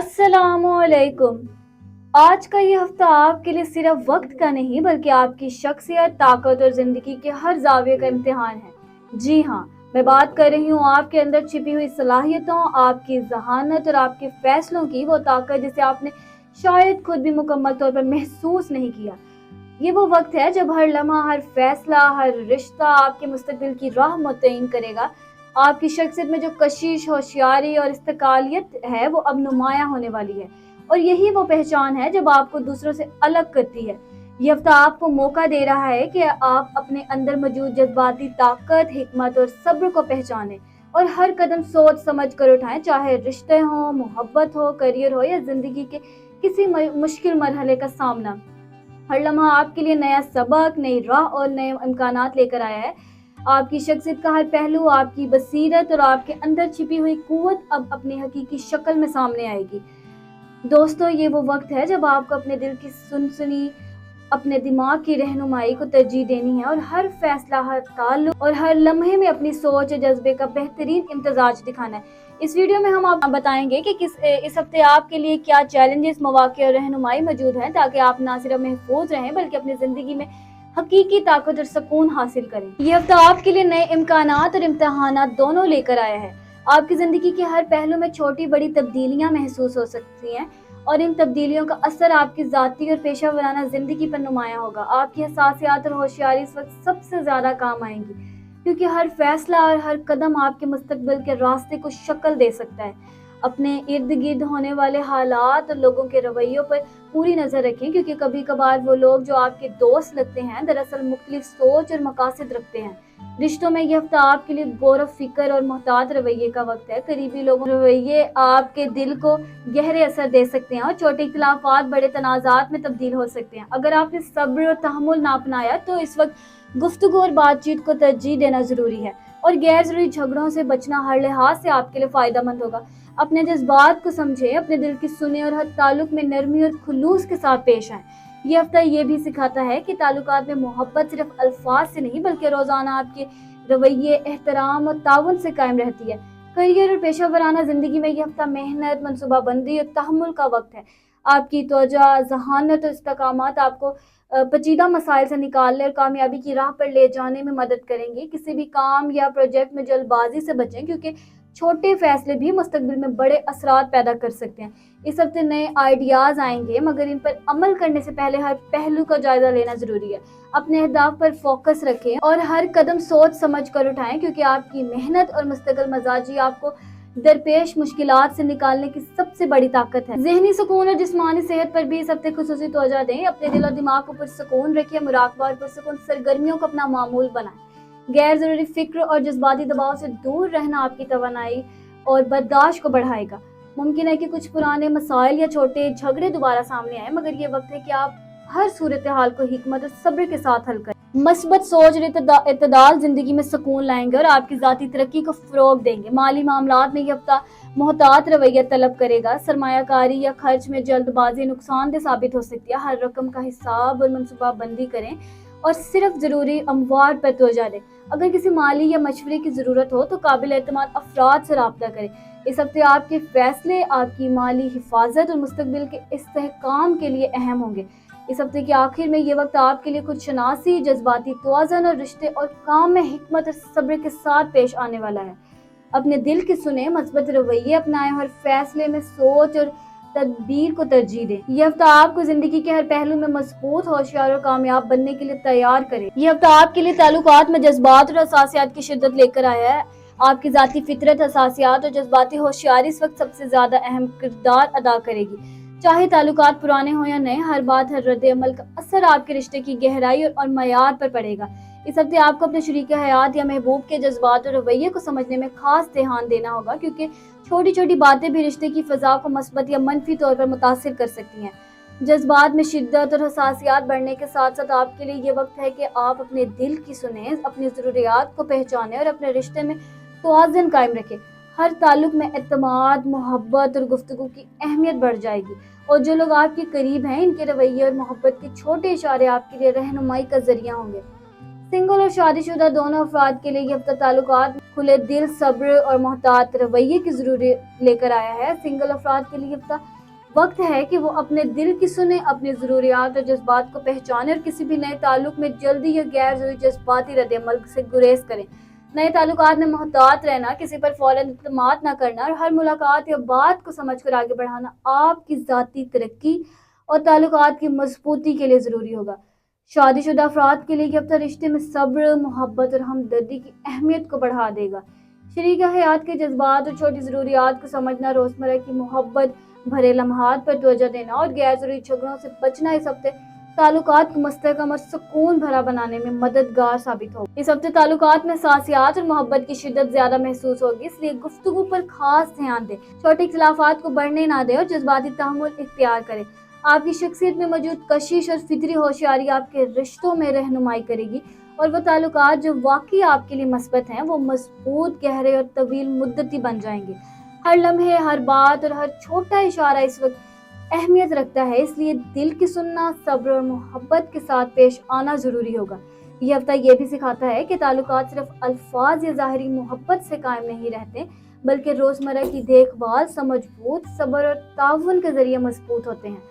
अस्सलामुअलैकुम। आज का ये हफ्ता आपके लिए सिर्फ वक्त का नहीं बल्कि आपकी शख्सियत, ताकत और जिंदगी के हर जाविये का इम्तिहान है। जी हाँ, मैं बात कर रही हूँ आपके अंदर छिपी हुई सलाहियतों, आपकी जहानत और आपके फैसलों की, वो ताकत जिसे आपने शायद खुद भी मुकम्मल तौर पर महसूस नहीं किया। ये वो वक्त है जब हर लम्हा, हर फैसला, हर रिश्ता आपके मुस्तकबिल की राह मुतय्यन करेगा। आपकी शख्सियत में जो कशिश, होशियारी और इस्तकालियत है वो अब नुमायां होने वाली है, और यही वो पहचान है जब आपको दूसरों से अलग करती है। ये हफ्ता आपको मौका दे रहा है कि आप अपने अंदर मौजूद जज्बाती ताकत, हिकमत और सब्र को पहचानें और हर कदम सोच समझ कर उठाएं, चाहे रिश्ते हो, मोहब्बत हो, करियर हो या जिंदगी के किसी मुश्किल मरहले का सामना। हर लम्हा आपके लिए नया सबक, नई राह और नए इम्कानात लेकर आया है। आपकी शख्सियत का हर पहलू, आपकी बसीरत और आपके अंदर छिपी हुई कुव्वत अब अपनी हकीकी शक्ल में सामने आएगी। दोस्तों, ये वो वक्त है जब आपको अपने दिल की सुनसुनी, अपने दिमाग की रहनुमाई को तरजीह देनी है और हर फैसला, हर ताल्लुक और हर लम्हे में अपनी सोच और जज्बे का बेहतरीन इम्तजाज दिखाना है। इस वीडियो में हम आप बताएंगे कि इस हफ्ते आपके लिए क्या चैलेंजेस, मौक़े और रहनुमाई मौजूद हैं, ताकि आप ना सिर्फ महफूज रहें बल्कि अपनी ज़िंदगी में हकीकी ताकत और सुकून हासिल करें। ये हफ्ता आपके लिए नए इम्कानात और इम्तिहानात दोनों लेकर आया है। आपकी ज़िंदगी के हर पहलू में छोटी बड़ी तब्दीलियां महसूस हो सकती हैं, और इन तब्दीलियों का असर आपकी ज़ाती और पेशा वराना ज़िंदगी पर नुमायां होगा। आपकी हसासियत और होशियारी इस वक्त सबसे ज़्यादा काम आएंगी, क्योंकि हर फैसला और हर कदम आपके मुस्तकबिल के रास्ते को शक्ल दे सकता है। अपने इर्द गिर्द होने वाले हालात और लोगों के रवैयों पर पूरी नज़र रखें, क्योंकि कभी कभार वो लोग जो आपके दोस्त लगते हैं दरअसल मुख्तलिफ सोच और मकासद रखते हैं। रिश्तों में यह हफ्ता आपके लिए गौर फिक्र और मोहतात रवैये का वक्त है। करीबी लोगों के रवैये आपके दिल को गहरे असर दे सकते हैं और छोटे इख्तिलाफात बड़े तनाज़ात में तब्दील हो सकते हैं। अगर आपने सब्र और तहम्मुल ना अपनाया तो इस वक्त गुफ्तगू और बातचीत को तरजीह देना जरूरी है, और गैर जरूरी झगड़ों से बचना हर लिहाज से आपके लिए फायदेमंद होगा। अपने जज्बात को समझें, अपने दिल की सुने और हर ताल्लुक में नरमी और खुलूस के साथ पेश आएं। ये हफ्ता ये भी सिखाता है कि ताल्लुकात में मोहब्बत सिर्फ अल्फाज से नहीं बल्कि रोजाना आपके रवैये, एहतराम और ताउन से कायम रहती है। करियर और पेशा वराना जिंदगी में यह हफ्ता मेहनत, मनसूबाबंदी और तहम्मुल का वक्त है। आपकी तवज्जो, जहानत और इस्तकामत आपको पेचीदा मसाइल से निकालने और कामयाबी की राह पर ले जाने में मदद करेंगे। किसी भी काम या प्रोजेक्ट में जल्दबाजी से बचें, क्योंकि छोटे फैसले भी मुस्तकबिल में बड़े असरात पैदा कर सकते हैं। इस हफ्ते नए आइडियाज आएंगे, मगर इन पर अमल करने से पहले हर पहलू का जायजा लेना जरूरी है। अपने अहदाफ पर फोकस रखें और हर कदम सोच समझ कर उठाएं, क्योंकि आपकी मेहनत और मुस्तकिल मजाजी आपको दरपेश मुश्किलात से निकालने की सबसे बड़ी ताकत है। ज़हनी सुकून और जिस्मानी सेहत पर भी इस हफ्ते खुसूसी तवज्जो दें। अपने दिल और दिमाग को पुरसुकून रखिए, मुराकबा और पुरसुकून सरगर्मियों को अपना मामूल बनाएं। गैर जरूरी फिक्र और जज्बाती दबाव से दूर रहना आपकी तवानाई और बर्दाश्त को बढ़ाएगा। मुमकिन है कि कुछ पुराने मसाइल या छोटे झगड़े दोबारा सामने आए, मगर ये वक्त है कि आप हर सूरत हाल को हिकमत और सब्र के साथ हल करें। मस्बत सोच और इत्तेदाल जिंदगी में सुकून लाएंगे और आपकी जाती तरक्की को फरोग देंगे। माली मामलात में ये हफ्ता मोहतात रवैया तलब करेगा। सरमायाकारी या खर्च में जल्दबाजी नुकसानदेह साबित हो सकती है। हर रकम का हिसाब और मनसूबा बंदी करें और सिर्फ जरूरी अमवार पर तवज्जो दें। अगर किसी माली या मशवरे की जरूरत हो तो काबिल एतमाद अफराद से राब्ता करें। इस हफ्ते आपके फैसले आपकी माली हिफाजत और मुस्तकबिल के इस्तेहकाम के लिए अहम होंगे। इस हफ्ते के आखिर में ये वक्त आपके लिए खुद शनासी, जज्बाती तवाज़ुन और रिश्ते और काम में हिकमत और सब्र के साथ पेश आने वाला है। अपने दिल की सुने, मस्बत रवैये अपनाएं और फैसले में सोच और तदबीर को तरजीह दें। यह हफ्ता आपको जिंदगी के हर पहलू में मजबूत, होशियार और कामयाब बनने के लिए तैयार करे। यह हफ्ता आपके लिए ताल्लुकात में जज्बात और हसासियत की शिद्दत लेकर आया है। आपकी जाती फितरत, हसासियत और जज्बाती होशियारी इस वक्त सबसे ज्यादा अहम किरदार अदा करेगी। चाहे ताल्लुकात पुराने हो या नए, हर बात, हर रद्द अमल का असर आपके रिश्ते की गहराई और मयार पर पड़ेगा। इस हफ्ते आपको अपने शरीक हयात या महबूब के जज्बात और रवैये को समझने में खास ध्यान देना होगा, क्योंकि छोटी छोटी बातें भी रिश्ते की फ़ज़ा को मस्बत या मनफी तौर पर मुतासिर कर सकती हैं। जज्बात में शिद्दत और हसासियत बढ़ने के साथ साथ आपके लिए ये वक्त है कि आप अपने दिल की सुने, अपनी ज़रूरियात को पहचानें और अपने रिश्ते में तवाज़ुन कायम रखें। हर ताल्लुक में एतमाद, मोहब्बत और गुफ्तगू की अहमियत बढ़ जाएगी, और जो लोग आपके करीब हैं इनके रवैये और मोहब्बत के छोटे इशारे आपके लिए रहनुमाई का जरिया होंगे। सिंगल और शादीशुदा दोनों अफराद के लिए ये हफ्ता ताल्लुकात में खुले दिल, सब्र और मोहतात रवैये की जरूरी लेकर आया है। सिंगल अफराद के लिए हफ्ता वक्त है कि वो अपने दिल की सुने, अपनी ज़रूरियात और जज्बात को पहचाने और किसी भी नए ताल्लुक में जल्दी या गैर जरूरी जज्बाती रद्द-ए-अमल से गुरेज करें। नए ताल्लुकात में मोहतात रहना, किसी पर फौरन इत्मीनान न करना और हर मुलाकात या बात को समझकर आगे बढ़ाना आपकी ज़ाती तरक्की और ताल्लुकात की मजबूती के लिए ज़रूरी होगा। शादीशुदा अफराद के लिए ये हफ्ता रिश्ते में सब्र, मोहब्बत और हमदर्दी की अहमियत को बढ़ा देगा। शरीका हयात के जज्बात और छोटी ज़रूरियात को समझना, रोज़मर्रा की मोहब्बत भरे लम्हात पर तवज्जो देना और गैर ज़रूरी झगड़ों से बचना इस हफ्ते ताल्लुकात को मुस्तहकम और सुकून भरा बनाने में मददगार साबित होगा। इस हफ्ते ताल्लुकात में हसासियात और मोहब्बत की शिद्दत ज्यादा महसूस होगी, इसलिए गुफ्तगू पर खास ध्यान दें, छोटे इख्तिलाफात को बढ़ने ना दें और जज्बाती तहम्मुल इख्तियार करें। आपकी शख्सियत में मौजूद कशिश और फितरी होशियारी आपके रिश्तों में रहनुमाई करेगी और वो ताल्लुकात जो वाकई आपके लिए मस्बत हैं वो मजबूत, गहरे और तवील मुद्दती बन जाएंगे। हर लम्हे, हर बात और हर छोटा इशारा इस वक्त अहमियत रखता है, इसलिए दिल की सुनना, सब्र और मोहब्बत के साथ पेश आना जरूरी होगा। यह हफ्ता ये भी सिखाता है कि ताल्लुकात सिर्फ अल्फाज या ज़ाहिरी मोहब्बत से कायम नहीं रहते, बल्कि रोज़मर्रा की देखभाल, समझबूझ, सब्र और ताउन के जरिए मजबूत होते हैं।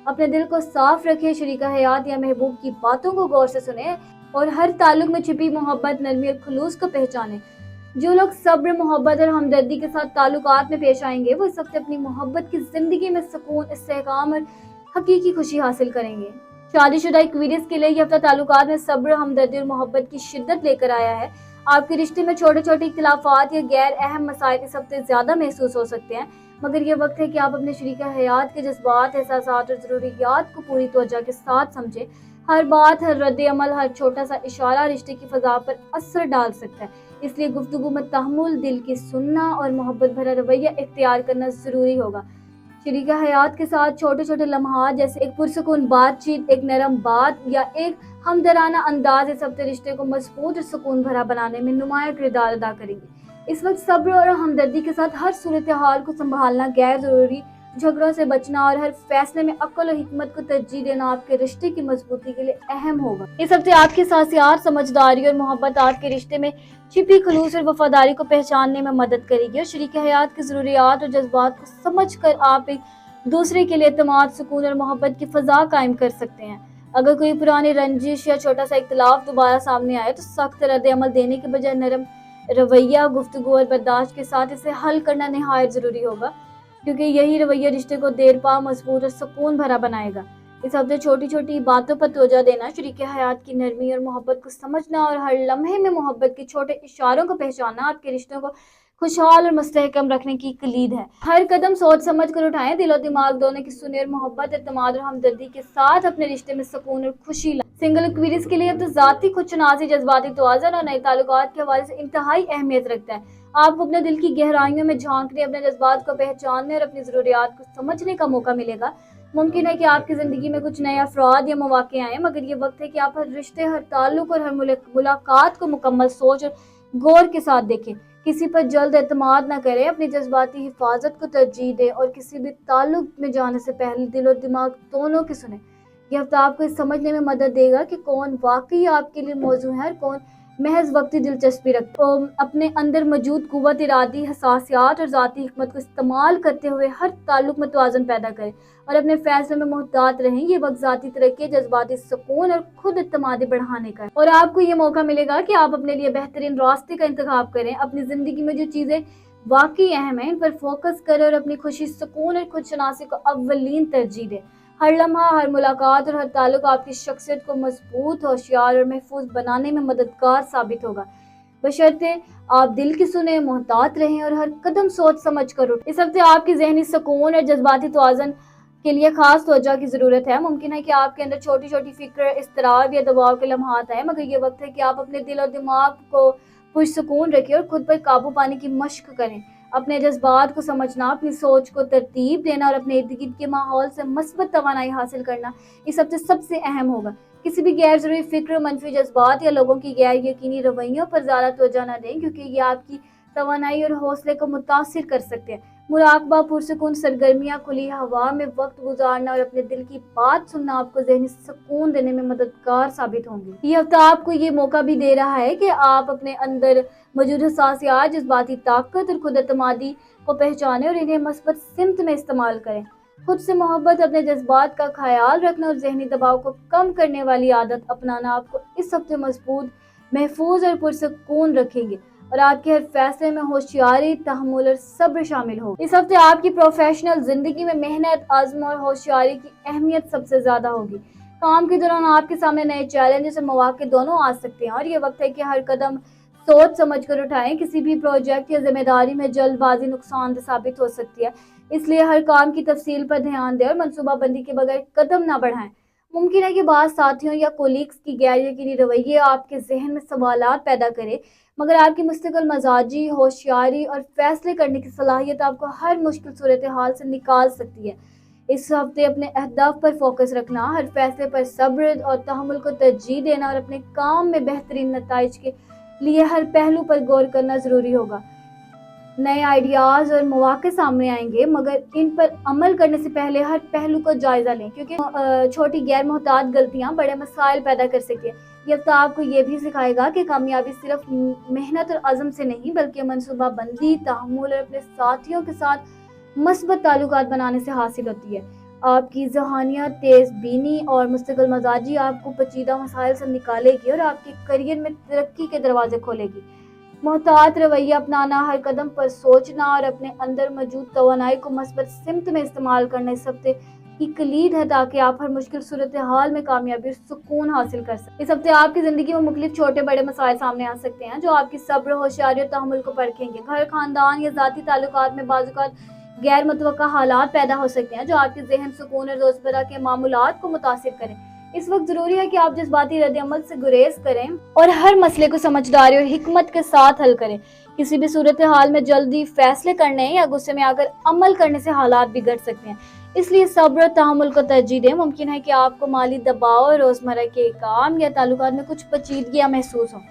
अपने दिल को साफ रखें, शरीका हयात या महबूब की बातों को गौर से सुने और हर ताल्लुक में छिपी मोहब्बत, नरमी और खुलूस को पहचाने। जो लोग सब्र, मोहब्बत और हमदर्दी के साथ ताल्लुकात में पेश आएंगे वो इस हफ्ते अपनी मोहब्बत की जिंदगी में सुकून, इस्तेहकाम और हकीकी खुशी हासिल करेंगे। शादीशुदा इक्विरीज के लिए यह हफ्ता ताल्लुकात में सब्र, हमदर्दी और मोहब्बत की शिद्दत लेकर आया है। आपके रिश्ते में छोटे छोटे इख्तिलाफात या गैर अहम मसाइल इस हफ्ते ज्यादा महसूस हो सकते हैं, मगर ये वक्त है कि आप अपने शरीका हयात के जज्बात, एहसासात और ज़रूरियात को पूरी तवज्जो के साथ समझें। हर बात, हर रद्द-ए-अमल, हर छोटा सा इशारा रिश्ते की फ़ज़ा पर असर डाल सकता है, इसलिए गुफ्तगू में तहम्मुल, दिल की सुनना और मोहब्बत भरा रवैया इख्तियार करना ज़रूरी होगा। शरीका हयात के साथ छोटे छोटे लम्हात जैसे एक पुरसुकून बातचीत, एक नरम बात या एक हमदराना अंदाज इस हफ्ते रिश्ते को मजबूत और सुकून भरा बनाने में नुमायाँ किरदार अदा करेंगे। इस वक्त सब्र और हमदर्दी के साथ हर सूरत हाल को संभालना, गैर ज़रूरी झगड़ों से बचना और हर फैसले में अक्ल और हिकमत को तरजीह देना आपके रिश्ते की मजबूती के लिए अहम होगा। इस हफ्ते आपकी सासियात, समझदारी और मोहब्बत आपके रिश्ते में छिपी खलूस और वफादारी को पहचानने में मदद करेगी और शरीक हयात की ज़रूरियात और जज्बात को समझ कर आप एक दूसरे के लिए एतमाद, सुकून और मोहब्बत की फ़ज़ा कायम कर सकते हैं। अगर कोई पुरानी रंजिश या छोटा सा इख्तिलाफ दोबारा सामने आए तो सख्त रद्द अमल देने के बजाय नरम रवैया, गुफ्तगू और बर्दाश्त के साथ इसे हल करना निहायत ज़रूरी होगा, क्योंकि यही रवैया रिश्ते को देरपा, मजबूत और सुकून भरा बनाएगा। इस हफ्ते छोटी छोटी बातों पर तवज्जो देना, शरीके हयात की नरमी और मोहब्बत को समझना और हर लम्हे में मोहब्बत के छोटे इशारों को पहचानना आपके रिश्तों को खुशहाल और मुस्तहकम रखने की कलीद है। हर कदम सोच समझ कर उठाएं, दिल और दिमाग दोनों की सुने और मोहब्बत, एतमाद और हमदर्दी के साथ अपने रिश्ते में सुकून और खुशी लाएं। सिंगल इक्विरीज के लिए अब तो ज़ाती खुदशनासी, जज्बाती तवाज़ुन और नए ताल्लुकात के हवाले से इंतहाई अहमियत रखता है। आपको अपने दिल की गहराइयों में झांकने, अपने जज्बात को पहचानने और अपनी ज़रूरियात को समझने का मौका मिलेगा। मुमकिन है कि आपकी ज़िंदगी में कुछ नए अफराद या मौक़े आएँ, मगर ये वक्त है कि आप हर रिश्ते, हर ताल्लुक और हर मुलाकात को मुकम्मल सोच और गौर के साथ देखें। किसी पर जल्द एतमाद न करें, अपनी जज्बाती हिफाजत को तरजीह दें और किसी भी ताल्लुक में जाने से पहले दिल और दिमाग दोनों की सुने। यह हफ्ता आपको इस समझने में मदद देगा कि कौन वाकई आपके लिए मौजू है और कौन महज वक्ती दिलचस्पी रखता है। अपने अंदर मौजूद कुव्वत इरादी, हसासियात और ज़ाती हिकमत को इस्तेमाल करते हुए हर ताल्लुक में तवाज़ुन पैदा करें और अपने फैसलों में मोहतात रहें। ये वक्त ज़ाती तरक्की, जज्बाती सुकून और खुद एतमादी बढ़ाने का है और आपको ये मौका मिलेगा कि आप अपने लिए बेहतरीन रास्ते का इंतखाब करें। अपनी ज़िंदगी में जो चीज़ें वाकई अहम है इन पर फोकस करें और अपनी खुशी, सुकून और खुदशनासी को अव्वलीन तरजीह दें। हर लम्हा, हर मुलाकात और हर ताल्लुक आपकी शख्सियत को मजबूत, होशियार और महफूज बनाने में मददगार साबित होगा, बशर्ते आप दिल की सुने, मोहतात रहें और हर कदम सोच समझ कर उठें। इस हफ्ते आपकी ज़हनी सुकून और जज्बाती तवाज़ुन के लिए खास तवज्जो की ज़रूरत है। मुमकिन है कि आपके अंदर छोटी छोटी फिक्र, इज़्तिराब या दबाव के लम्हात आए, मगर ये वक्त है कि आप अपने दिल और दिमाग को पुरसुकून रखें और खुद पर काबू पाने की मशक करें। अपने जज्बात को समझना, अपनी सोच को तरतीब देना और अपने इर्द गिर्द के माहौल से मस्बत तवानाई हासिल करना इस हफ्ते सबसे अहम होगा। किसी भी गैर ज़रूरी फिक्र, मनफी जज्बात या लोगों की गैर यकीनी रवैयों पर ज़्यादा तवज्जो न दें, क्योंकि ये आपकी तवानाई और हौसले को मुतासिर कर सकते हैं। مراقبہ، پرسکون سرگرمیاں، کھلی ہوا میں وقت گزارنا اور اپنے دل کی بات سننا آپ کو ذہنی سکون دینے میں مددگار ثابت ہوں گے۔ یہ ہفتہ آپ کو یہ موقع بھی دے رہا ہے کہ آپ اپنے اندر موجود حساسیات، جذباتی طاقت اور خود اعتمادی کو پہچانیں اور انہیں مثبت سمت میں استعمال کریں۔ خود سے محبت، اپنے جذبات کا خیال رکھنا اور ذہنی دباؤ کو کم کرنے والی عادت اپنانا آپ کو اس ہفتے مضبوط، محفوظ اور پرسکون رکھیں گے، اور آپ کے ہر فیصلے میں ہوشیاری، تحمل اور صبر شامل ہوگا۔ اس ہفتے آپ کی پروفیشنل زندگی میں محنت، عزم اور ہوشیاری کی اہمیت سب سے زیادہ ہوگی۔ کام کے دوران آپ کے سامنے نئے چیلنجز اور مواقع دونوں آ سکتے ہیں، اور یہ وقت ہے کہ ہر قدم سوچ سمجھ کر اٹھائیں۔ کسی بھی پروجیکٹ یا ذمہ داری میں جلد بازی نقصان دہ ثابت ہو سکتی ہے، اس لیے ہر کام کی تفصیل پر دھیان دیں اور منصوبہ بندی کے بغیر قدم نہ بڑھائیں۔ ممکن ہے کہ بعض ساتھیوں یا کولیگز کی غیر یقینی رویے آپ کے ذہن میں سوالات پیدا کرے، مگر آپ کی مستقل مزاجی، ہوشیاری اور فیصلے کرنے کی صلاحیت آپ کو ہر مشکل صورتحال سے نکال سکتی ہے۔ اس ہفتے اپنے اہداف پر فوکس رکھنا، ہر فیصلے پر صبر اور تحمل کو ترجیح دینا اور اپنے کام میں بہترین نتائج کے لیے ہر پہلو پر غور کرنا ضروری ہوگا۔ نئے آئیڈیاز اور مواقع سامنے آئیں گے، مگر ان پر عمل کرنے سے پہلے ہر پہلو کو جائزہ لیں، کیونکہ چھوٹی غیر محتاط غلطیاں بڑے مسائل پیدا کر سکتی ہیں۔ یہ ہفتہ آپ کو یہ بھی سکھائے گا کہ کامیابی صرف محنت اور عزم سے نہیں، بلکہ منصوبہ بندی، تحمل اور اپنے ساتھیوں کے ساتھ مثبت تعلقات بنانے سے حاصل ہوتی ہے۔ آپ کی ذہانیت، تیز بینی اور مستقل مزاجی آپ کو پیچیدہ مسائل سے نکالے گی اور آپ کے کیریئر میں ترقی کے دروازے کھولے گی۔ محتاط رویہ اپنانا، ہر قدم پر سوچنا اور اپنے اندر موجود توانائی کو مثبت سمت میں استعمال کرنا اس ہفتے کی کلید ہے، تاکہ آپ ہر مشکل صورتحال میں کامیابی اور سکون حاصل کر سکیں۔ اس ہفتے آپ کی زندگی میں مختلف چھوٹے بڑے مسائل سامنے آ سکتے ہیں، جو آپ کی صبر، ہوشیاری اور تحمل کو پرکھیں گے۔ گھر، خاندان یا ذاتی تعلقات میں بعض اوقات غیر متوقع حالات پیدا ہو سکتے ہیں، جو آپ کے ذہن سکون اور روزمرہ کے معمولات کو متاثر کریں۔ اس وقت ضروری ہے کہ آپ جذباتی رد عمل سے گریز کریں اور ہر مسئلے کو سمجھداری اور حکمت کے ساتھ حل کریں۔ کسی بھی صورتحال میں جلدی فیصلے کرنے یا غصے میں آ کر عمل کرنے سے حالات بگڑ سکتے ہیں، اس لیے صبر اور تحمل کو ترجیح دیں۔ ممکن ہے کہ آپ کو مالی دباؤ اور روزمرہ کے کام یا تعلقات میں کچھ پیچیدگیاں محسوس ہوں،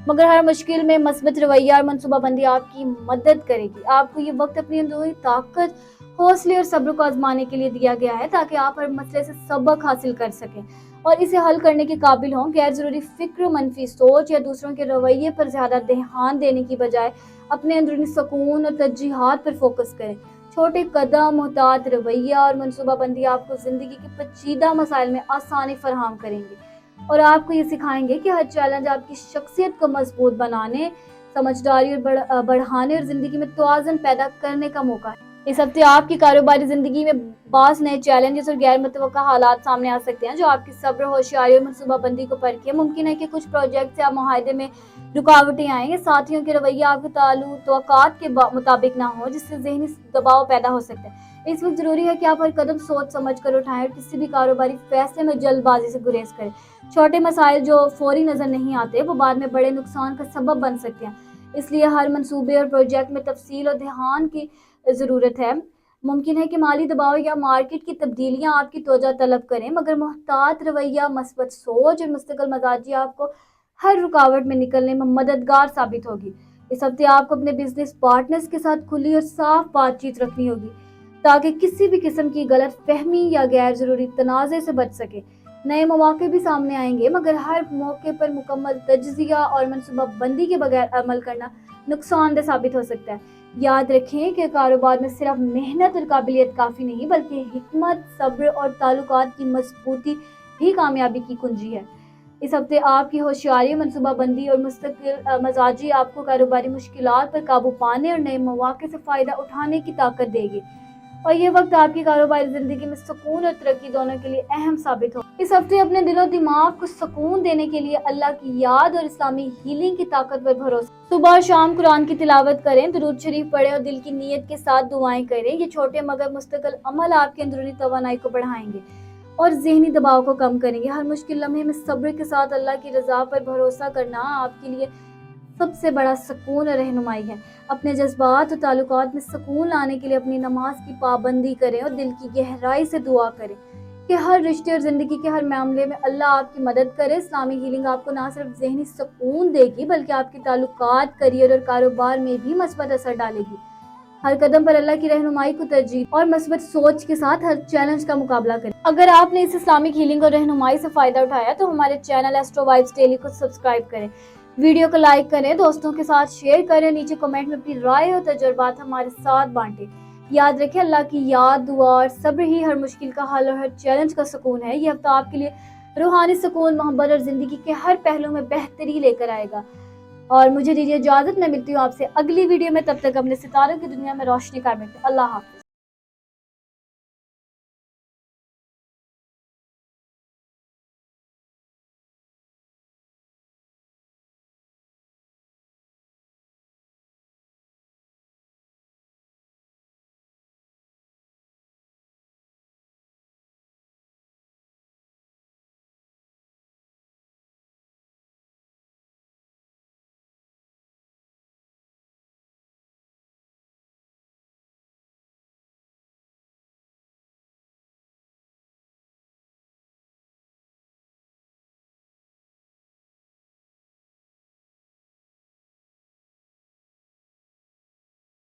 مگر ہر مشکل میں مثبت رویہ اور منصوبہ بندی آپ کی مدد کرے گی۔ آپ کو یہ وقت اپنی اندرونی طاقت، حوصلے اور صبر کو آزمانے کے لیے دیا گیا ہے، تاکہ آپ ہر مسئلے سے سبق حاصل کر سکیں اور اسے حل کرنے کے قابل ہوں۔ غیر ضروری فکر، منفی سوچ یا دوسروں کے رویے پر زیادہ دھیان دینے کی بجائے اپنے اندرونی سکون اور ترجیحات پر فوکس کریں۔ چھوٹے قدم، محتاط رویہ اور منصوبہ بندی آپ کو زندگی کے پیچیدہ مسائل میں آسانی فراہم کریں گے، اور آپ کو یہ سکھائیں گے کہ ہر چیلنج آپ کی شخصیت کو مضبوط بنانے، سمجھداری اور بڑھانے اور زندگی میں توازن پیدا کرنے کا موقع ہے۔ اس ہفتے آپ کی کاروباری زندگی میں بعض نئے چیلنجز اور غیر متوقع حالات سامنے آ سکتے ہیں، جو آپ کی صبر، ہوشیاری اور منصوبہ بندی کو پرکھیں۔ ممکن ہے کہ کچھ پروجیکٹس یا معاہدے میں رکاوٹیں آئیں یا ساتھیوں کے رویہ آپ کے توقعات کے مطابق نہ ہو، جس سے ذہنی دباؤ پیدا ہو سکتا ہے۔ اس وقت ضروری ہے کہ آپ ہر قدم سوچ سمجھ کر اٹھائیں اور کسی بھی کاروباری فیصلے میں جلد بازی سے گریز کریں۔ چھوٹے مسائل جو فوری نظر نہیں آتے، وہ بعد میں بڑے نقصان کا سبب بن سکتے ہیں، اس لیے ہر منصوبے اور پروجیکٹ میں تفصیل اور دھیان کی ضرورت ہے۔ ممکن ہے کہ مالی دباؤ یا مارکیٹ کی تبدیلیاں آپ کی توجہ طلب کریں، مگر محتاط رویہ، مثبت سوچ اور مستقل مزاجی آپ کو ہر رکاوٹ میں نکلنے میں مددگار ثابت ہوگی۔ اس ہفتے آپ کو اپنے بزنس پارٹنرز کے ساتھ کھلی اور صاف بات چیت رکھنی ہوگی، تاکہ کسی بھی قسم کی غلط فہمی یا غیر ضروری تنازع سے بچ سکے۔ نئے مواقع بھی سامنے آئیں گے، مگر ہر موقع پر مکمل تجزیہ اور منصوبہ بندی کے بغیر عمل کرنا نقصان دہ ثابت ہو سکتا ہے۔ یاد رکھیں کہ کاروبار میں صرف محنت اور قابلیت کافی نہیں، بلکہ حکمت، صبر اور تعلقات کی مضبوطی بھی کامیابی کی کنجی ہے۔ اس ہفتے آپ کی ہوشیاری، منصوبہ بندی اور مستقل مزاجی آپ کو کاروباری مشکلات پر قابو پانے اور نئے مواقع سے فائدہ اٹھانے کی طاقت دے گی، اور یہ وقت آپ کی کاروباری زندگی میں سکون اور ترقی دونوں کے لیے اہم ثابت ہو۔ اس ہفتے اپنے دل و دماغ کو سکون دینے کے لیے اللہ کی یاد اور اسلامی ہیلنگ کی طاقت پر بھروسہ۔ صبح اور شام قرآن کی تلاوت کریں، درود شریف پڑھیں اور دل کی نیت کے ساتھ دعائیں کریں۔ یہ چھوٹے مگر مستقل عمل آپ کے اندرونی توانائی کو بڑھائیں گے اور ذہنی دباؤ کو کم کریں گے۔ ہر مشکل لمحے میں صبر کے ساتھ اللہ کی رضا پر بھروسہ کرنا آپ کے لیے سب سے بڑا سکون اور رہنمائی ہے۔ اپنے جذبات اور تعلقات میں سکون لانے کے لیے اپنی نماز کی پابندی کریں اور دل کی گہرائی سے دعا کریں کہ ہر رشتے اور زندگی کے ہر معاملے میں اللہ آپ کی مدد کرے۔ اسلامی ہیلنگ آپ کو نہ صرف ذہنی سکون دے گی، بلکہ آپ کے تعلقات، کیریئر اور کاروبار میں بھی مثبت اثر ڈالے گی۔ ہر قدم پر اللہ کی رہنمائی کو ترجیح اور مثبت سوچ کے ساتھ ہر چیلنج کا مقابلہ کریں۔ اگر آپ نے اس اسلامک ہیلنگ اور رہنمائی سے فائدہ اٹھایا تو ہمارے چینل ایسٹرو وائبس ڈیلی کو سبسکرائب کریں، ویڈیو کو لائک کریں، دوستوں کے ساتھ شیئر کریں، نیچے کمنٹ میں اپنی رائے اور تجربات ہمارے ساتھ بانٹیں۔ یاد رکھیں، اللہ کی یاد، دعا اور صبر ہی ہر مشکل کا حل اور ہر چیلنج کا سکون ہے۔ یہ ہفتہ آپ کے لیے روحانی سکون، محبت اور زندگی کے ہر پہلو میں بہتری لے کر آئے گا۔ اور مجھے دیجیے اجازت، میں ملتی ہوں آپ سے اگلی ویڈیو میں، تب تک اپنے ستاروں کی دنیا میں روشنی قائم رکھیں۔ اللہ حافظ۔